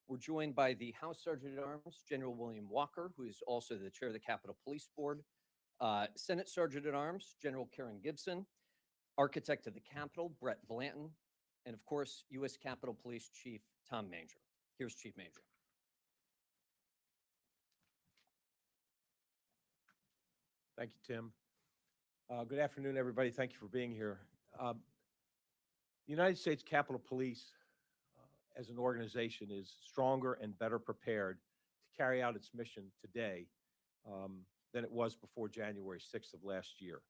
We're joined by the House Sergeant at Arms, General William Walker, who is also the chair of the Capitol Police Board, Senate Sergeant at Arms, General Karen Gibson, Architect of the Capitol, Brett Blanton, and of course, U.S. Capitol Police Chief Tom Manger. Here's Chief Manger. Thank you, Tim. Good afternoon, everybody. Thank you for being here. The United States Capitol Police, as an organization, is stronger and better prepared to carry out its mission today than it was before January 6th of last year.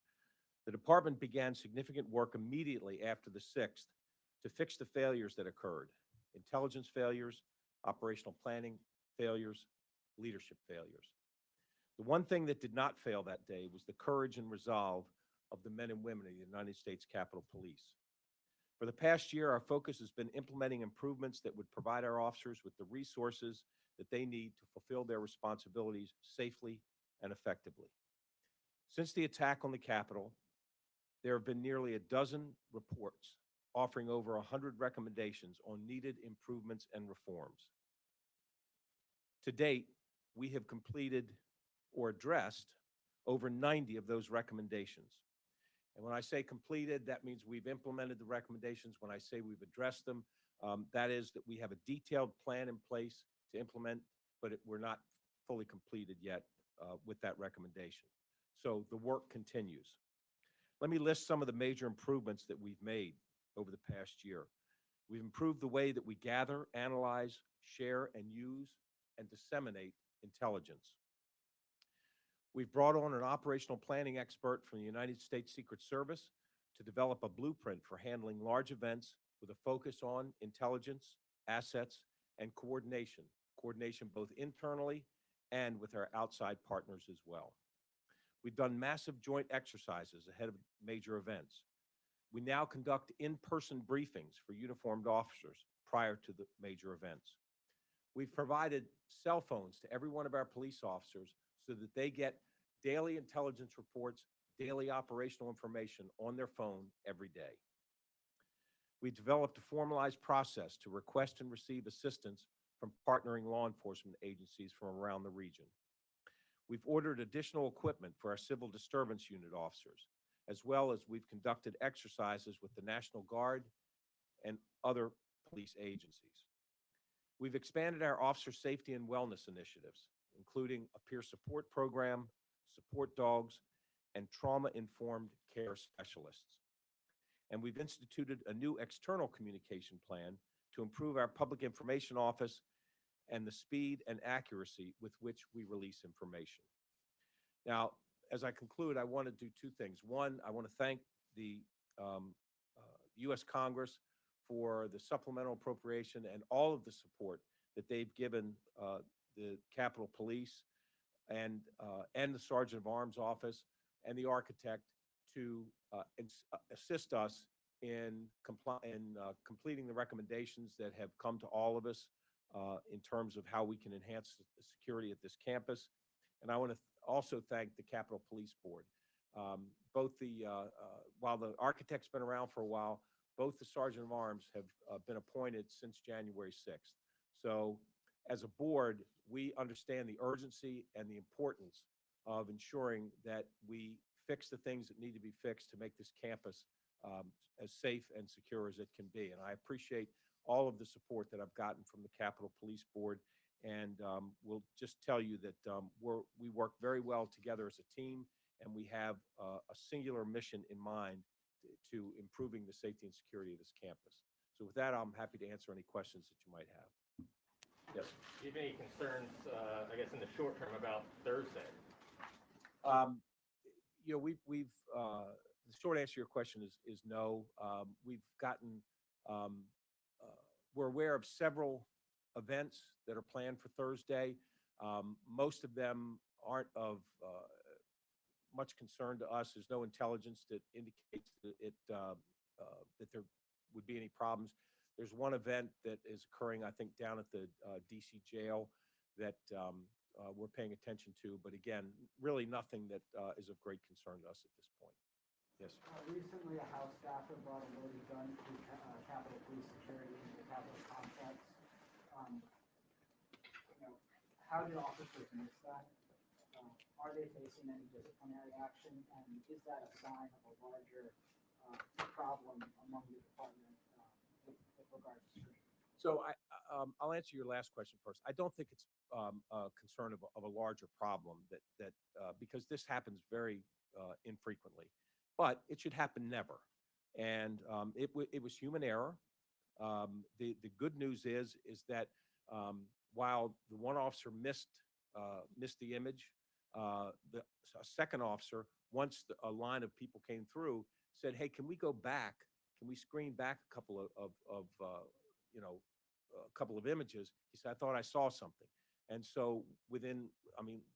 The department began significant work immediately after the 6th to fix the failures that occurred: intelligence failures, operational planning failures, leadership failures. The one thing that did not fail that day was the courage and resolve of the men and women of the United States Capitol Police. For the past year, our focus has been implementing improvements that would provide our officers with the resources that they need to fulfill their responsibilities safely and effectively. Since the attack on the Capitol, there have been nearly a dozen reports offering over 100 recommendations on needed improvements and reforms. To date, we have completed or addressed over 90 of those recommendations. And when I say completed, that means we've implemented the recommendations. When I say we've addressed them, that is that we have a detailed plan in place to implement, but we're not fully completed yet with that recommendation. So the work continues. Let me list some of the major improvements that we've made over the past year. We've improved the way that we gather, analyze, share, and use and disseminate intelligence. We've brought on an operational planning expert from the United States Secret Service to develop a blueprint for handling large events with a focus on intelligence, assets, and coordination both internally and with our outside partners as well. We've done massive joint exercises ahead of major events. We now conduct in-person briefings for uniformed officers prior to the major events. We've provided cell phones to every one of our police officers so that they get daily intelligence reports, daily operational information on their phone every day. We developed a formalized process to request and receive assistance from partnering law enforcement agencies from around the region. We've ordered additional equipment for our civil disturbance unit officers, as well as we've conducted exercises with the National Guard and other police agencies. We've expanded our officer safety and wellness initiatives, including a peer support program, support dogs, and trauma-informed care specialists. And we've instituted a new external communication plan to improve our public information office and the speed and accuracy with which we release information. Now, as I conclude, I want to do two things. One, I want to thank the U.S. Congress for the supplemental appropriation and all of the support that they've given the Capitol Police and the Sergeant of Arms Office and the architect to assist us in completing the recommendations that have come to all of us in terms of how we can enhance the security at this campus. And I want to also thank the Capitol Police Board. While the architect's been around for a while, both the Sergeant of Arms have been appointed since January 6th. So as a board, we understand the urgency and the importance of ensuring that we fix the things that need to be fixed to make this campus as safe and secure as it can be. And I appreciate all of the support that I've gotten from the Capitol Police Board. And we'll just tell you that we work very well together as a team, and we have a singular mission in mind to improving the safety and security of this campus. So with that, I'm happy to answer any questions that you might have. Yes. Do you have any concerns, I guess, in the short term about Thursday? The short answer to your question is no. We've gotten, we're aware of several events that are planned for Thursday. Most of them aren't of much concern to us. There's no intelligence that indicates that there would be any problems. There's one event that is occurring, I think, down at the DC jail that we're paying attention to. But again, really nothing that is of great concern to us at this point. Yes. Recently, a House staffer brought a loaded gun to Capitol Police Security into the Capitol complex. how did officers miss that? Are they facing any disciplinary action? And is that a sign of a larger problem among the department with regards to screening? So I'll answer your last question first. I don't think it's a concern of a larger problem because this happens very infrequently, but it should happen never. And it was human error. The good news is that while the one officer missed the image, a second officer, once a line of people came through, said, "Hey, can we go back? Can we screen back a couple of a couple of images?" He said, "I thought I saw something." And so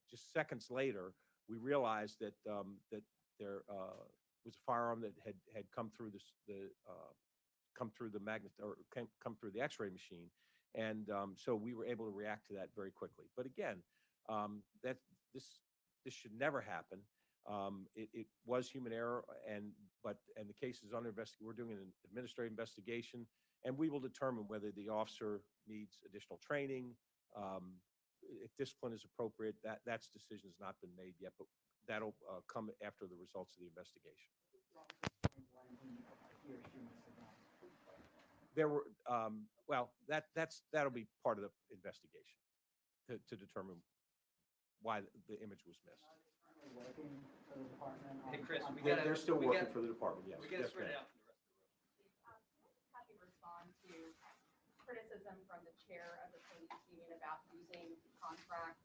just seconds later, we realized that there was a firearm that had come through the magnet or come through the X-ray machine, and so we were able to react to that very quickly. But again, this should never happen. It was human error, and the case is under investigation. We're doing an administrative investigation, and we will determine whether the officer needs additional training, if discipline is appropriate. That's decision has not been made yet, but that'll come after the results of the investigation. There were that'll be part of the investigation to determine why the image was missed. Hey, Chris, They're still working for the department. Yes. We got to Yes, spread ma'am. out for the rest of the room. How do you respond to criticism from the chair of the police union about using contract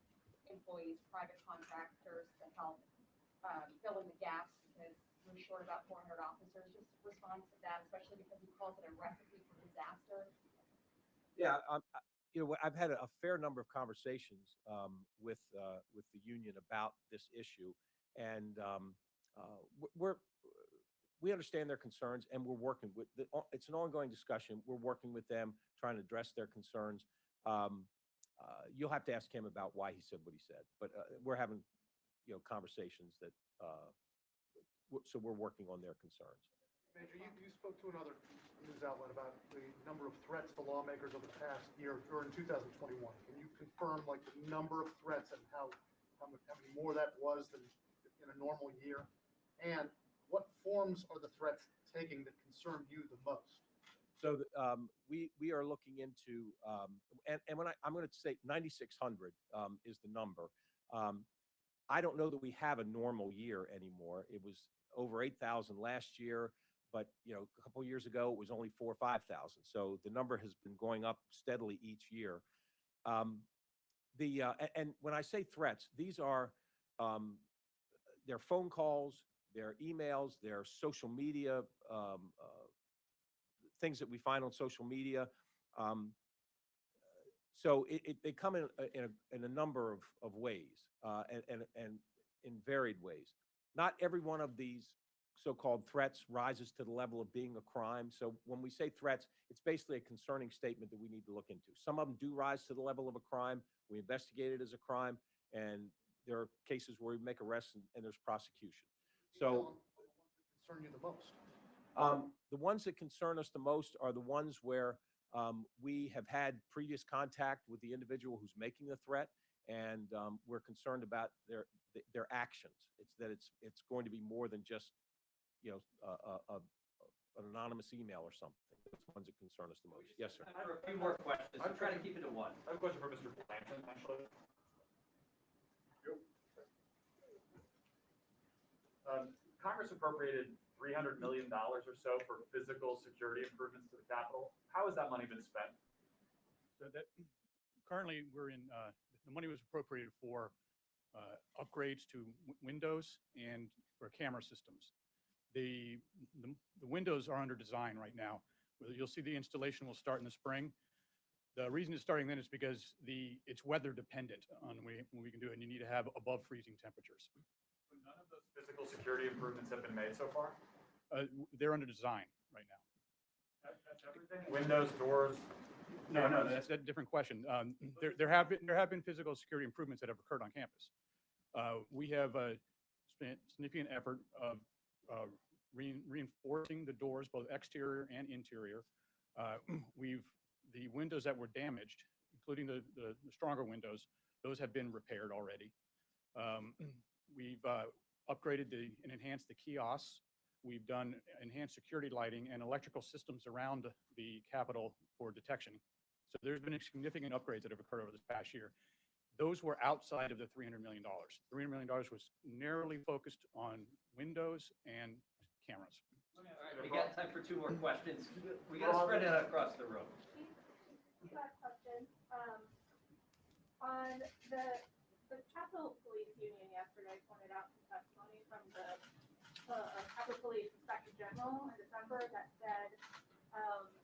employees, private contractors to help fill in the gaps because we're short about 400 officers? Just respond to that, especially because he calls it a recipe for disaster. Yeah, I've had a fair number of conversations with the union about this issue, and we understand their concerns, and we're working with it's an ongoing discussion. We're working with them, trying to address their concerns. You'll have to ask him about why he said what he said, but we're having conversations so we're working on their concerns. Major, you spoke to another news outlet about the number of threats to lawmakers over the past year or in 2021. Can you confirm the number of threats and how many more that was than in a normal year? And what forms are the threats taking that concern you the most? So we are looking into and when I'm going to say 9,600 is the number. I don't know that we have a normal year anymore. It was over 8,000 last year, but a couple of years ago it was only 4,000 or 5,000. So the number has been going up steadily each year. And when I say threats, these are their phone calls, their emails, their social media, things that we find on social media. So they come in a number of ways and in varied ways. Not every one of these so-called threats rises to the level of being a crime. So when we say threats, it's basically a concerning statement that we need to look into. Some of them do rise to the level of a crime. We investigate it as a crime, and there are cases where we make arrests and there's prosecution. So concern you the most? The ones that concern us the most are the ones where we have had previous contact with the individual who's making the threat, and we're concerned about their actions. It's going to be more than just an anonymous email or something. Those ones that concern us the most. Yes, sir. I have a few more questions. I'm trying to keep it to one. I have a question for Mr. Blanton, actually. Congress appropriated $300 million or so for physical security improvements to the Capitol. How has that money been spent? So currently we're in the money was appropriated for upgrades to windows and for camera systems. The windows are under design right now. You'll see the installation will start in the spring. The reason it's starting then is because it's weather dependent on when we can do it, and you need to have above freezing temperatures. So none of those physical security improvements have been made so far? They're under design right now. That's everything? Windows, doors? No, that's a different question. There have been physical security improvements that have occurred on campus. We have spent significant effort of reinforcing the doors, both exterior and interior. The windows that were damaged, including the stronger windows, Those have been repaired already. We've upgraded and enhanced the kiosks. We've done enhanced security lighting and electrical systems around the Capitol for detection. So there's been significant upgrades that have occurred over this past year. Those were outside of the $300 million. $300 million was narrowly focused on windows and cameras. All right, we got time for 2 more questions. We got to spread it out across the room. Last question. On the Capitol Police Union yesterday pointed out some testimony from the Capitol Police Inspector General in December that said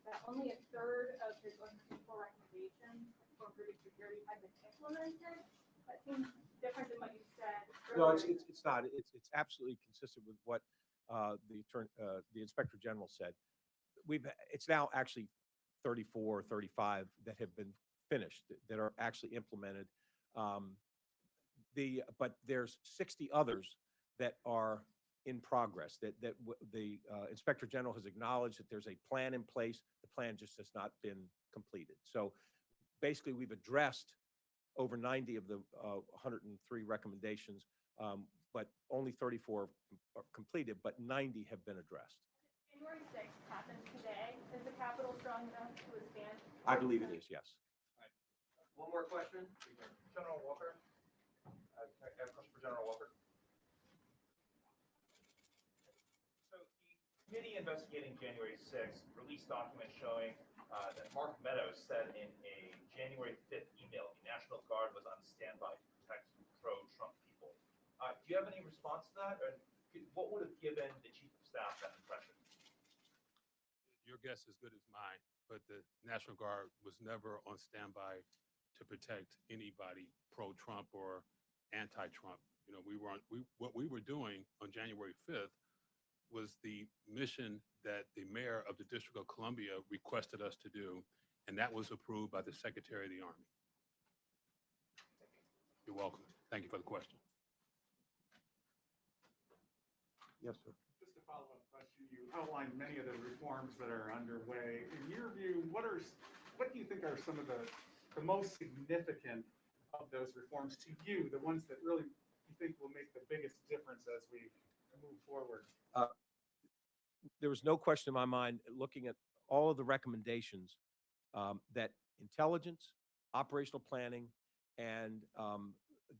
that only a third of his 164 recommendations for improving security had been implemented. That seems different than what you said No, earlier. it's not. It's absolutely consistent with what the Inspector General said. It's now actually 34 or 35 that have been finished, that are actually implemented. But there's 60 others that are in progress, that the Inspector General has acknowledged that there's a plan in place. The plan just has not been completed. So basically, we've addressed over 90 of the 103 recommendations, but only 34 are completed, but 90 have been addressed. January 6th happens today. Is the Capitol strong enough to withstand? I believe it is, yes. One more question. General Walker? I have a question for General Walker. So the committee investigating January 6th released documents showing that Mark Meadows said in a January 5th email, the National Guard was on standby to protect pro-Trump people. Do you have any response to that? Or what would have given the chief of staff that impression? Your guess is as good as mine, but the National Guard was never on standby to protect anybody pro-Trump or anti-Trump. You know, what we were doing on January 5th was the mission that the mayor of the District of Columbia requested us to do, and that was approved by the Secretary of the Army. You're welcome. Thank you for the question. Yes, sir. Just a follow-up question. You outlined many of the reforms that are underway. In your view, what do you think are some of the most significant of those reforms to you, the ones that really you think will make the biggest difference as we move forward? There was no question in my mind, looking at all of the recommendations, that intelligence, operational planning, and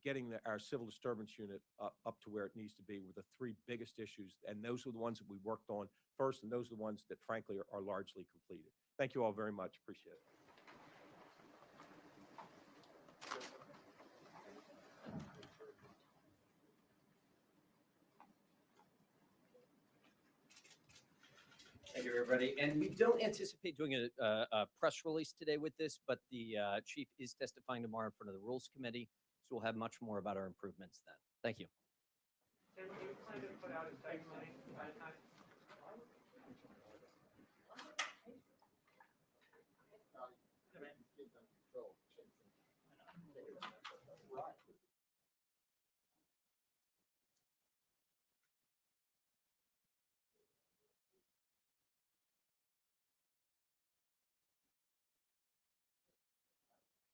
getting our civil disturbance unit up to where it needs to be were the 3 biggest issues. And those were the ones that we worked on first, and those are the ones that, frankly, are largely completed. Thank you all very much. Appreciate it. Thank you, everybody. And we don't anticipate doing a press release today with this, but the chief is testifying tomorrow in front of the Rules Committee, so we'll have much more about our improvements then. Thank you. Can you plan to put out a testimony